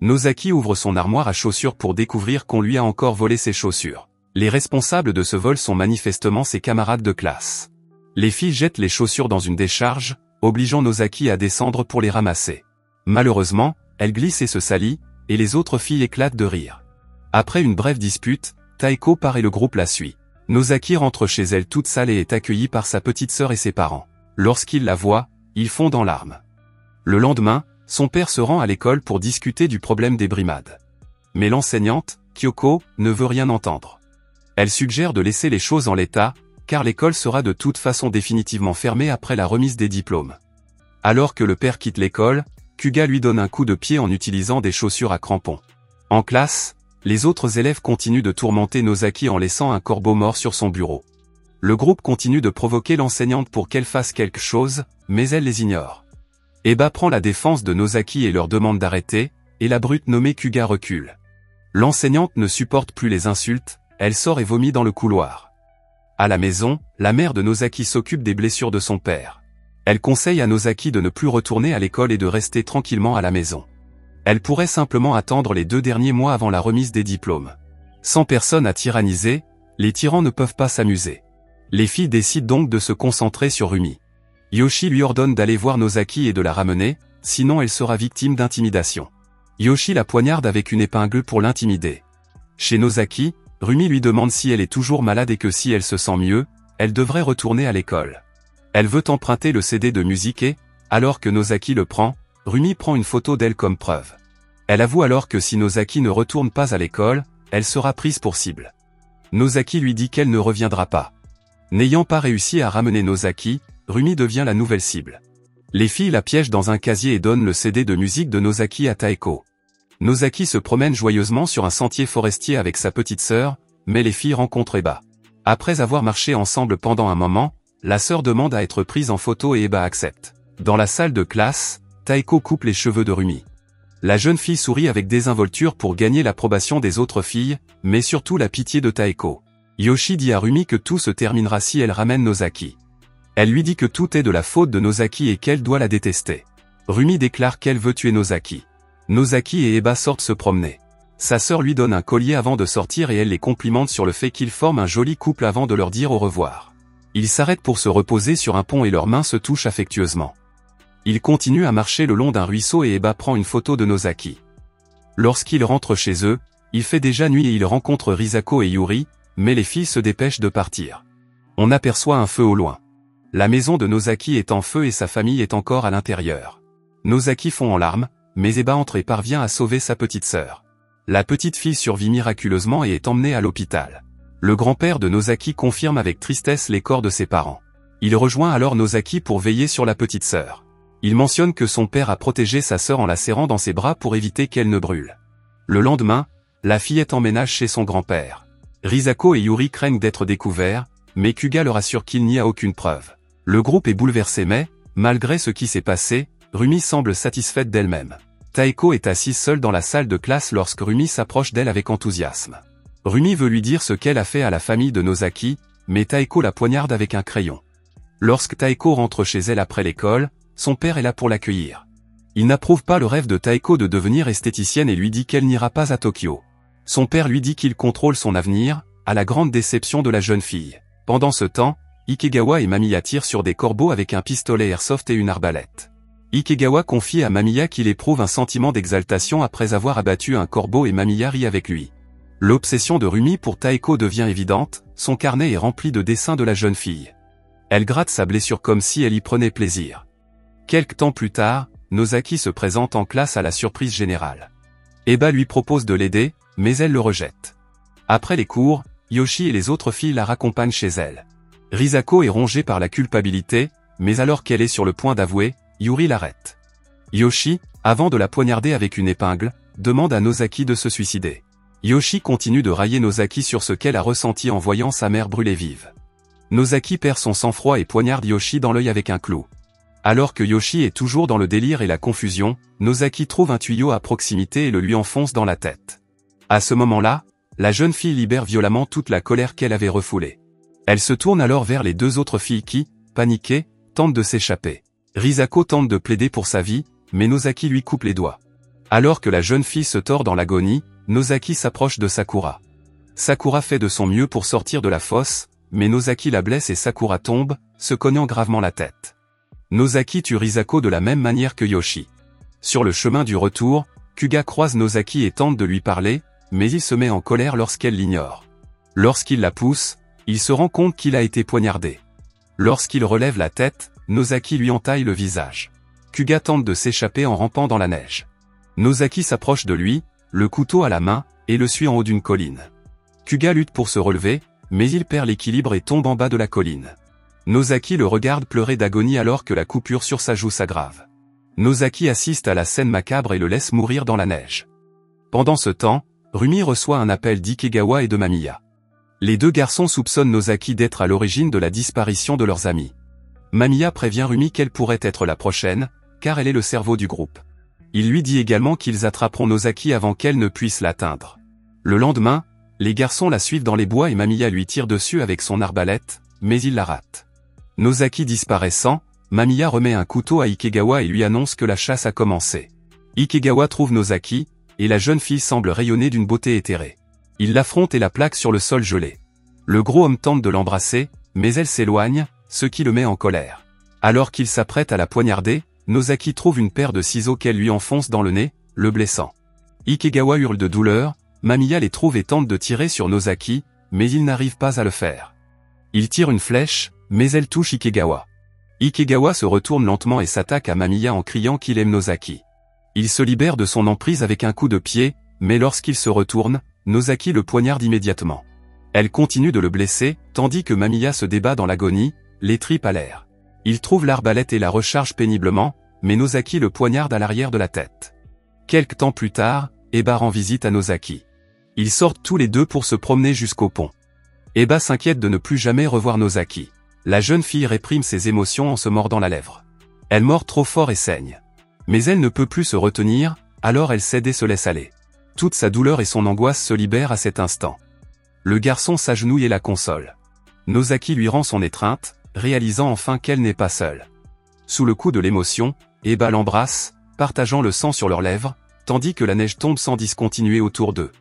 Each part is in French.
Nozaki ouvre son armoire à chaussures pour découvrir qu'on lui a encore volé ses chaussures. Les responsables de ce vol sont manifestement ses camarades de classe. Les filles jettent les chaussures dans une décharge, obligeant Nozaki à descendre pour les ramasser. Malheureusement, elle glisse et se salit, et les autres filles éclatent de rire. Après une brève dispute, Taeko part et le groupe la suit. Nozaki rentre chez elle toute sale et est accueillie par sa petite sœur et ses parents. Lorsqu'ils la voient, ils fondent en larmes. Le lendemain, son père se rend à l'école pour discuter du problème des brimades. Mais l'enseignante, Kyoko, ne veut rien entendre. Elle suggère de laisser les choses en l'état, car l'école sera de toute façon définitivement fermée après la remise des diplômes. Alors que le père quitte l'école, Kuga lui donne un coup de pied en utilisant des chaussures à crampons. En classe, les autres élèves continuent de tourmenter Nozaki en laissant un corbeau mort sur son bureau. Le groupe continue de provoquer l'enseignante pour qu'elle fasse quelque chose, mais elle les ignore. Eba prend la défense de Nozaki et leur demande d'arrêter, et la brute nommée Kuga recule. L'enseignante ne supporte plus les insultes, elle sort et vomit dans le couloir. À la maison, la mère de Nozaki s'occupe des blessures de son père. Elle conseille à Nozaki de ne plus retourner à l'école et de rester tranquillement à la maison. Elle pourrait simplement attendre les 2 derniers mois avant la remise des diplômes. Sans personne à tyranniser, les tyrans ne peuvent pas s'amuser. Les filles décident donc de se concentrer sur Rumi. Yoshi lui ordonne d'aller voir Nozaki et de la ramener, sinon elle sera victime d'intimidation. Yoshi la poignarde avec une épingle pour l'intimider. Chez Nozaki, Rumi lui demande si elle est toujours malade et que si elle se sent mieux, elle devrait retourner à l'école. Elle veut emprunter le CD de musique et, alors que Nozaki le prend, Rumi prend une photo d'elle comme preuve. Elle avoue alors que si Nozaki ne retourne pas à l'école, elle sera prise pour cible. Nozaki lui dit qu'elle ne reviendra pas. N'ayant pas réussi à ramener Nozaki, Rumi devient la nouvelle cible. Les filles la piègent dans un casier et donnent le CD de musique de Nozaki à Taeko. Nozaki se promène joyeusement sur un sentier forestier avec sa petite sœur, mais les filles rencontrent Eba. Après avoir marché ensemble pendant un moment, la sœur demande à être prise en photo et Eba accepte. Dans la salle de classe, Taeko coupe les cheveux de Rumi. La jeune fille sourit avec désinvolture pour gagner l'approbation des autres filles, mais surtout la pitié de Taeko. Yoshi dit à Rumi que tout se terminera si elle ramène Nozaki. Elle lui dit que tout est de la faute de Nozaki et qu'elle doit la détester. Rumi déclare qu'elle veut tuer Nozaki. Nozaki et Eba sortent se promener. Sa sœur lui donne un collier avant de sortir et elle les complimente sur le fait qu'ils forment un joli couple avant de leur dire au revoir. Ils s'arrêtent pour se reposer sur un pont et leurs mains se touchent affectueusement. Ils continuent à marcher le long d'un ruisseau et Eba prend une photo de Nozaki. Lorsqu'ils rentrent chez eux, il fait déjà nuit et ils rencontrent Risako et Yuri, mais les filles se dépêchent de partir. On aperçoit un feu au loin. La maison de Nozaki est en feu et sa famille est encore à l'intérieur. Nozaki fond en larmes, mais Eba entre et parvient à sauver sa petite sœur. La petite fille survit miraculeusement et est emmenée à l'hôpital. Le grand-père de Nozaki confirme avec tristesse les corps de ses parents. Il rejoint alors Nozaki pour veiller sur la petite sœur. Il mentionne que son père a protégé sa sœur en la serrant dans ses bras pour éviter qu'elle ne brûle. Le lendemain, la fillette emménage chez son grand-père. Risako et Yuri craignent d'être découverts, mais Kuga leur assure qu'il n'y a aucune preuve. Le groupe est bouleversé mais, malgré ce qui s'est passé, Rumi semble satisfaite d'elle-même. Taeko est assise seule dans la salle de classe lorsque Rumi s'approche d'elle avec enthousiasme. Rumi veut lui dire ce qu'elle a fait à la famille de Nozaki, mais Taeko la poignarde avec un crayon. Lorsque Taeko rentre chez elle après l'école, son père est là pour l'accueillir. Il n'approuve pas le rêve de Taeko de devenir esthéticienne et lui dit qu'elle n'ira pas à Tokyo. Son père lui dit qu'il contrôle son avenir, à la grande déception de la jeune fille. Pendant ce temps, Ikegawa et Mamiya tirent sur des corbeaux avec un pistolet airsoft et une arbalète. Ikegawa confie à Mamiya qu'il éprouve un sentiment d'exaltation après avoir abattu un corbeau et Mamiya rit avec lui. L'obsession de Rumi pour Taeko devient évidente, son carnet est rempli de dessins de la jeune fille. Elle gratte sa blessure comme si elle y prenait plaisir. Quelque temps plus tard, Nozaki se présente en classe à la surprise générale. Eba lui propose de l'aider, mais elle le rejette. Après les cours, Yoshi et les autres filles la raccompagnent chez elle. Risako est rongée par la culpabilité, mais alors qu'elle est sur le point d'avouer, Yuri l'arrête. Yoshi, avant de la poignarder avec une épingle, demande à Nozaki de se suicider. Yoshi continue de railler Nozaki sur ce qu'elle a ressenti en voyant sa mère brûler vive. Nozaki perd son sang-froid et poignarde Yoshi dans l'œil avec un clou. Alors que Yoshi est toujours dans le délire et la confusion, Nozaki trouve un tuyau à proximité et le lui enfonce dans la tête. À ce moment-là, la jeune fille libère violemment toute la colère qu'elle avait refoulée. Elle se tourne alors vers les 2 autres filles qui, paniquées, tentent de s'échapper. Risako tente de plaider pour sa vie, mais Nozaki lui coupe les doigts. Alors que la jeune fille se tord dans l'agonie, Nozaki s'approche de Sakura. Sakura fait de son mieux pour sortir de la fosse, mais Nozaki la blesse et Sakura tombe, se cognant gravement la tête. Nozaki tue Risako de la même manière que Yoshi. Sur le chemin du retour, Kuga croise Nozaki et tente de lui parler, mais il se met en colère lorsqu'elle l'ignore. Lorsqu'il la pousse, il se rend compte qu'il a été poignardé. Lorsqu'il relève la tête, Nozaki lui entaille le visage. Kuga tente de s'échapper en rampant dans la neige. Nozaki s'approche de lui, le couteau à la main, et le suit en haut d'une colline. Kuga lutte pour se relever, mais il perd l'équilibre et tombe en bas de la colline. Nozaki le regarde pleurer d'agonie alors que la coupure sur sa joue s'aggrave. Nozaki assiste à la scène macabre et le laisse mourir dans la neige. Pendant ce temps, Rumi reçoit un appel d'Ikegawa et de Mamiya. Les deux garçons soupçonnent Nozaki d'être à l'origine de la disparition de leurs amis. Mamiya prévient Rumi qu'elle pourrait être la prochaine, car elle est le cerveau du groupe. Il lui dit également qu'ils attraperont Nozaki avant qu'elle ne puisse l'atteindre. Le lendemain, les garçons la suivent dans les bois et Mamiya lui tire dessus avec son arbalète, mais il la rate. Nozaki disparaissant, Mamiya remet un couteau à Ikegawa et lui annonce que la chasse a commencé. Ikegawa trouve Nozaki, et la jeune fille semble rayonner d'une beauté éthérée. Il l'affronte et la plaque sur le sol gelé. Le gros homme tente de l'embrasser, mais elle s'éloigne, ce qui le met en colère. Alors qu'il s'apprête à la poignarder, Nozaki trouve une paire de ciseaux qu'elle lui enfonce dans le nez, le blessant. Ikegawa hurle de douleur, Mamiya les trouve et tente de tirer sur Nozaki, mais il n'arrive pas à le faire. Il tire une flèche, mais elle touche Ikegawa. Ikegawa se retourne lentement et s'attaque à Mamiya en criant qu'il aime Nozaki. Il se libère de son emprise avec un coup de pied, mais lorsqu'il se retourne, Nozaki le poignarde immédiatement. Elle continue de le blesser, tandis que Mamiya se débat dans l'agonie, les tripes à l'air. Il trouve l'arbalète et la recharge péniblement, mais Nozaki le poignarde à l'arrière de la tête. Quelque temps plus tard, Eba rend visite à Nozaki. Ils sortent tous les deux pour se promener jusqu'au pont. Eba s'inquiète de ne plus jamais revoir Nozaki. La jeune fille réprime ses émotions en se mordant la lèvre. Elle mord trop fort et saigne. Mais elle ne peut plus se retenir, alors elle cède et se laisse aller. Toute sa douleur et son angoisse se libèrent à cet instant. Le garçon s'agenouille et la console. Nozaki lui rend son étreinte, réalisant enfin qu'elle n'est pas seule. Sous le coup de l'émotion, Eba l'embrasse, partageant le sang sur leurs lèvres, tandis que la neige tombe sans discontinuer autour d'eux.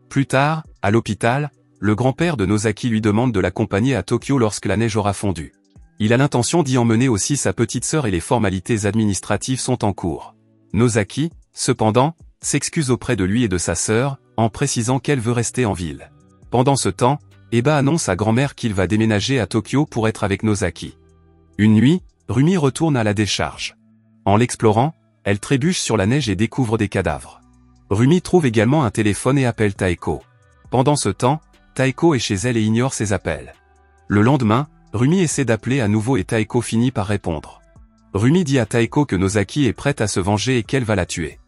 Plus tard, à l'hôpital, le grand-père de Nozaki lui demande de l'accompagner à Tokyo lorsque la neige aura fondu. Il a l'intention d'y emmener aussi sa petite sœur et les formalités administratives sont en cours. Nozaki, cependant, s'excuse auprès de lui et de sa sœur, en précisant qu'elle veut rester en ville. Pendant ce temps, Eba annonce à grand-mère qu'il va déménager à Tokyo pour être avec Nozaki. Une nuit, Rumi retourne à la décharge. En l'explorant, elle trébuche sur la neige et découvre des cadavres. Rumi trouve également un téléphone et appelle Taeko. Pendant ce temps, Taeko est chez elle et ignore ses appels. Le lendemain, Rumi essaie d'appeler à nouveau et Taeko finit par répondre. Rumi dit à Taeko que Nozaki est prête à se venger et qu'elle va la tuer.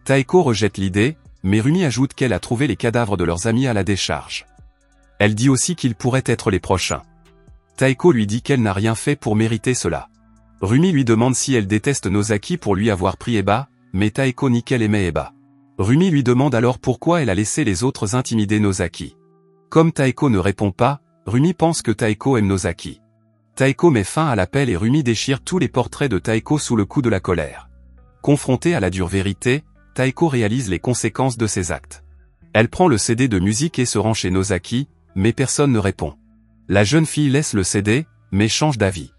Taeko rejette l'idée, mais Rumi ajoute qu'elle a trouvé les cadavres de leurs amis à la décharge. Elle dit aussi qu'ils pourraient être les prochains. Taeko lui dit qu'elle n'a rien fait pour mériter cela. Rumi lui demande si elle déteste Nozaki pour lui avoir pris Eba, mais Taeko nie qu'elle aimait Eba. Rumi lui demande alors pourquoi elle a laissé les autres intimider Nozaki. Comme Taeko ne répond pas, Rumi pense que Taeko aime Nozaki. Taeko met fin à l'appel et Rumi déchire tous les portraits de Taeko sous le coup de la colère. Confrontée à la dure vérité, Taeko réalise les conséquences de ses actes. Elle prend le CD de musique et se rend chez Nozaki, mais personne ne répond. La jeune fille laisse le CD, mais change d'avis.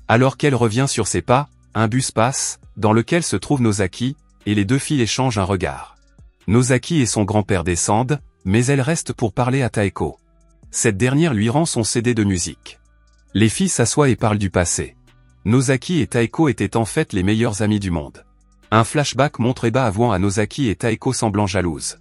Alors qu'elle revient sur ses pas, un bus passe, dans lequel se trouve Nozaki, et les deux filles échangent un regard. Nozaki et son grand-père descendent, mais elle reste pour parler à Taeko. Cette dernière lui rend son CD de musique. Les filles s'assoient et parlent du passé. Nozaki et Taeko étaient en fait les meilleurs amis du monde. Un flashback montre Eba avouant à Nozaki et Taeko semblant jalouse.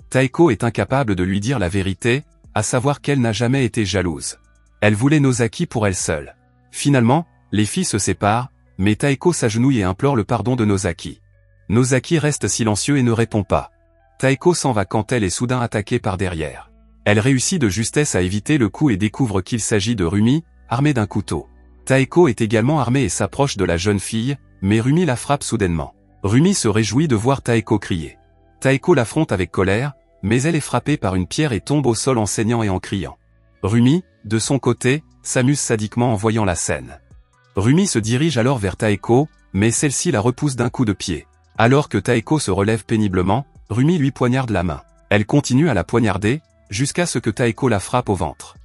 Taeko est incapable de lui dire la vérité, à savoir qu'elle n'a jamais été jalouse. Elle voulait Nozaki pour elle seule. Finalement, les filles se séparent, mais Taeko s'agenouille et implore le pardon de Nozaki. Nozaki reste silencieux et ne répond pas. Taeko s'en va quand elle est soudain attaquée par derrière. Elle réussit de justesse à éviter le coup et découvre qu'il s'agit de Rumi, armé d'un couteau. Taeko est également armé et s'approche de la jeune fille, mais Rumi la frappe soudainement. Rumi se réjouit de voir Taeko crier. Taeko l'affronte avec colère, mais elle est frappée par une pierre et tombe au sol en saignant et en criant. Rumi, de son côté, s'amuse sadiquement en voyant la scène. Rumi se dirige alors vers Taeko, mais celle-ci la repousse d'un coup de pied. Alors que Taeko se relève péniblement, Rumi lui poignarde la main. Elle continue à la poignarder, jusqu'à ce que Taeko la frappe au ventre.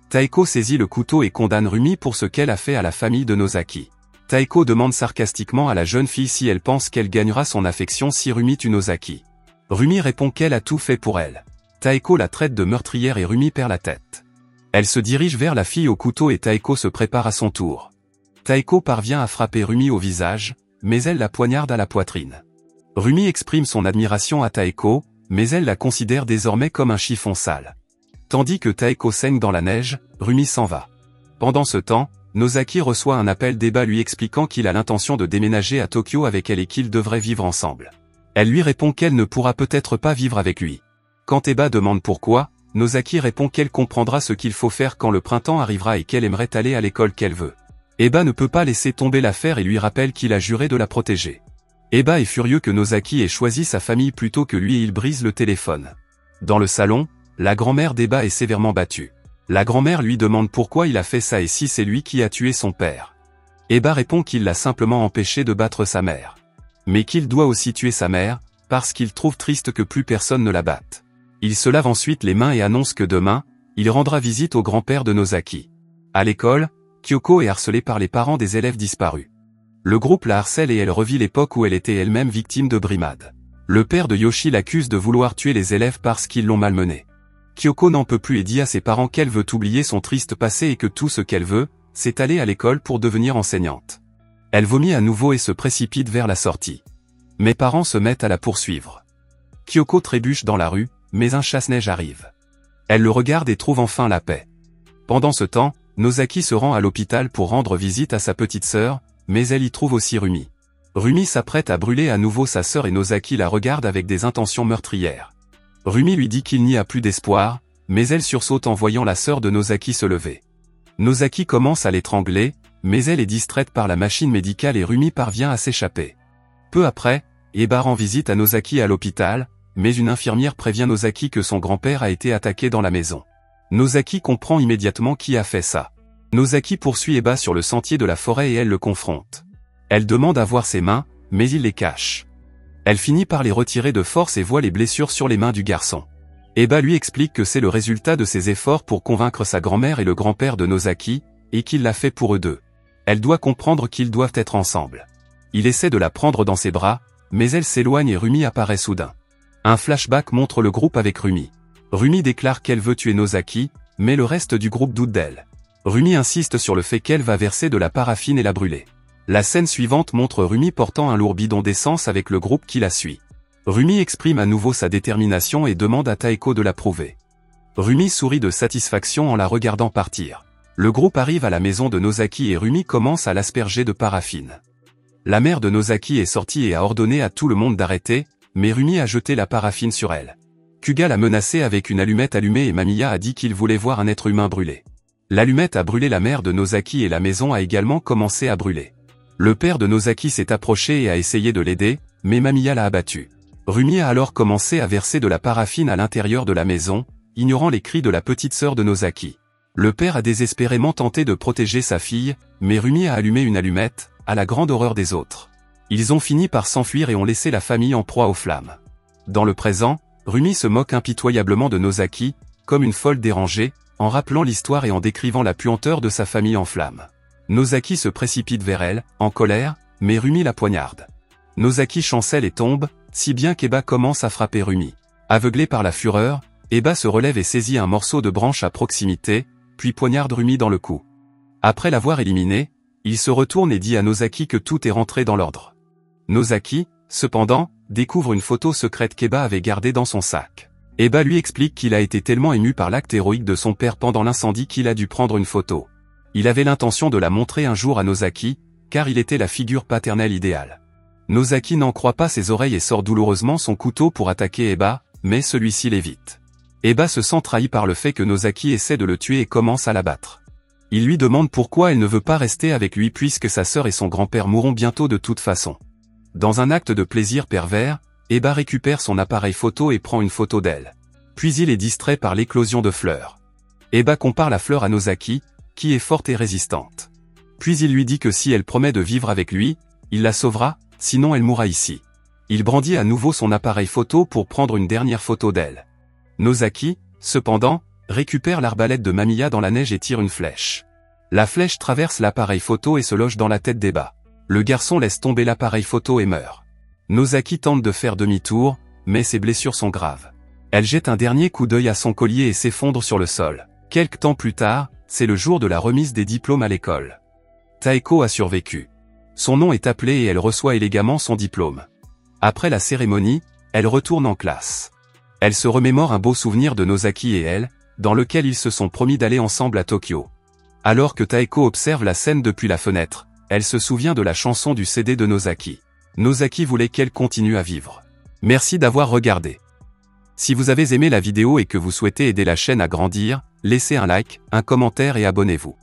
Taeko saisit le couteau et condamne Rumi pour ce qu'elle a fait à la famille de Nozaki. Taeko demande sarcastiquement à la jeune fille si elle pense qu'elle gagnera son affection si Rumi tue Nozaki. Rumi répond qu'elle a tout fait pour elle. Taeko la traite de meurtrière et Rumi perd la tête. Elle se dirige vers la fille au couteau et Taeko se prépare à son tour. Taeko parvient à frapper Rumi au visage, mais elle la poignarde à la poitrine. Rumi exprime son admiration à Taeko, mais elle la considère désormais comme un chiffon sale. Tandis que Taeko saigne dans la neige, Rumi s'en va. Pendant ce temps, Nozaki reçoit un appel d'Eba lui expliquant qu'il a l'intention de déménager à Tokyo avec elle et qu'ils devraient vivre ensemble. Elle lui répond qu'elle ne pourra peut-être pas vivre avec lui. Quand Eba demande pourquoi, Nozaki répond qu'elle comprendra ce qu'il faut faire quand le printemps arrivera et qu'elle aimerait aller à l'école qu'elle veut. Eba ne peut pas laisser tomber l'affaire et lui rappelle qu'il a juré de la protéger. Eba est furieux que Nozaki ait choisi sa famille plutôt que lui et il brise le téléphone. Dans le salon, la grand-mère d'Eba est sévèrement battue. La grand-mère lui demande pourquoi il a fait ça et si c'est lui qui a tué son père. Eba répond qu'il l'a simplement empêché de battre sa mère. Mais qu'il doit aussi tuer sa mère, parce qu'il trouve triste que plus personne ne la batte. Il se lave ensuite les mains et annonce que demain, il rendra visite au grand-père de Nozaki. À l'école, Kyoko est harcelée par les parents des élèves disparus. Le groupe la harcèle et elle revit l'époque où elle était elle-même victime de brimades. Le père de Yoshi l'accuse de vouloir tuer les élèves parce qu'ils l'ont malmenée. Kyoko n'en peut plus et dit à ses parents qu'elle veut oublier son triste passé et que tout ce qu'elle veut, c'est aller à l'école pour devenir enseignante. Elle vomit à nouveau et se précipite vers la sortie. Mes parents se mettent à la poursuivre. Kyoko trébuche dans la rue, mais un chasse-neige arrive. Elle le regarde et trouve enfin la paix. Pendant ce temps, Nozaki se rend à l'hôpital pour rendre visite à sa petite sœur, mais elle y trouve aussi Rumi. Rumi s'apprête à brûler à nouveau sa sœur et Nozaki la regarde avec des intentions meurtrières. Rumi lui dit qu'il n'y a plus d'espoir, mais elle sursaute en voyant la sœur de Nozaki se lever. Nozaki commence à l'étrangler, mais elle est distraite par la machine médicale et Rumi parvient à s'échapper. Peu après, Eba rend visite à Nozaki à l'hôpital, mais une infirmière prévient Nozaki que son grand-père a été attaqué dans la maison. Nozaki comprend immédiatement qui a fait ça. Nozaki poursuit Eba sur le sentier de la forêt et elle le confronte. Elle demande à voir ses mains, mais il les cache. Elle finit par les retirer de force et voit les blessures sur les mains du garçon. Eba lui explique que c'est le résultat de ses efforts pour convaincre sa grand-mère et le grand-père de Nozaki, et qu'il l'a fait pour eux deux. Elle doit comprendre qu'ils doivent être ensemble. Il essaie de la prendre dans ses bras, mais elle s'éloigne et Rumi apparaît soudain. Un flashback montre le groupe avec Rumi. Rumi déclare qu'elle veut tuer Nozaki, mais le reste du groupe doute d'elle. Rumi insiste sur le fait qu'elle va verser de la paraffine et la brûler. La scène suivante montre Rumi portant un lourd bidon d'essence avec le groupe qui la suit. Rumi exprime à nouveau sa détermination et demande à Taeko de l'approuver. Rumi sourit de satisfaction en la regardant partir. Le groupe arrive à la maison de Nozaki et Rumi commence à l'asperger de paraffine. La mère de Nozaki est sortie et a ordonné à tout le monde d'arrêter, mais Rumi a jeté la paraffine sur elle. Kuga l'a menacée avec une allumette allumée et Mamiya a dit qu'il voulait voir un être humain brûler. L'allumette a brûlé la mère de Nozaki et la maison a également commencé à brûler. Le père de Nozaki s'est approché et a essayé de l'aider, mais Mamiya l'a abattu. Rumi a alors commencé à verser de la paraffine à l'intérieur de la maison, ignorant les cris de la petite sœur de Nozaki. Le père a désespérément tenté de protéger sa fille, mais Rumi a allumé une allumette, à la grande horreur des autres. Ils ont fini par s'enfuir et ont laissé la famille en proie aux flammes. Dans le présent, Rumi se moque impitoyablement de Nozaki, comme une folle dérangée, en rappelant l'histoire et en décrivant la puanteur de sa famille en flammes. Nozaki se précipite vers elle, en colère, mais Rumi la poignarde. Nozaki chancelle et tombe, si bien qu'Eba commence à frapper Rumi. Aveuglé par la fureur, Eba se relève et saisit un morceau de branche à proximité, puis poignarde Rumi dans le cou. Après l'avoir éliminé, il se retourne et dit à Nozaki que tout est rentré dans l'ordre. Nozaki, cependant, découvre une photo secrète qu'Eba avait gardée dans son sac. Eba lui explique qu'il a été tellement ému par l'acte héroïque de son père pendant l'incendie qu'il a dû prendre une photo. Il avait l'intention de la montrer un jour à Nozaki, car il était la figure paternelle idéale. Nozaki n'en croit pas ses oreilles et sort douloureusement son couteau pour attaquer Eba, mais celui-ci l'évite. Eba se sent trahi par le fait que Nozaki essaie de le tuer et commence à l'abattre. Il lui demande pourquoi elle ne veut pas rester avec lui puisque sa sœur et son grand-père mourront bientôt de toute façon. Dans un acte de plaisir pervers, Eba récupère son appareil photo et prend une photo d'elle. Puis il est distrait par l'éclosion de fleurs. Eba compare la fleur à Nozaki, qui est forte et résistante. Puis il lui dit que si elle promet de vivre avec lui, il la sauvera, sinon elle mourra ici. Il brandit à nouveau son appareil photo pour prendre une dernière photo d'elle. Nozaki, cependant, récupère l'arbalète de Mamiya dans la neige et tire une flèche. La flèche traverse l'appareil photo et se loge dans la tête d'Eba. Le garçon laisse tomber l'appareil photo et meurt. Nozaki tente de faire demi-tour, mais ses blessures sont graves. Elle jette un dernier coup d'œil à son collier et s'effondre sur le sol. Quelque temps plus tard, c'est le jour de la remise des diplômes à l'école. Taeko a survécu. Son nom est appelé et elle reçoit élégamment son diplôme. Après la cérémonie, elle retourne en classe. Elle se remémore un beau souvenir de Nozaki et elle, dans lequel ils se sont promis d'aller ensemble à Tokyo. Alors que Taeko observe la scène depuis la fenêtre, elle se souvient de la chanson du CD de Nozaki. Nozaki voulait qu'elle continue à vivre. Merci d'avoir regardé. Si vous avez aimé la vidéo et que vous souhaitez aider la chaîne à grandir, laissez un like, un commentaire et abonnez-vous.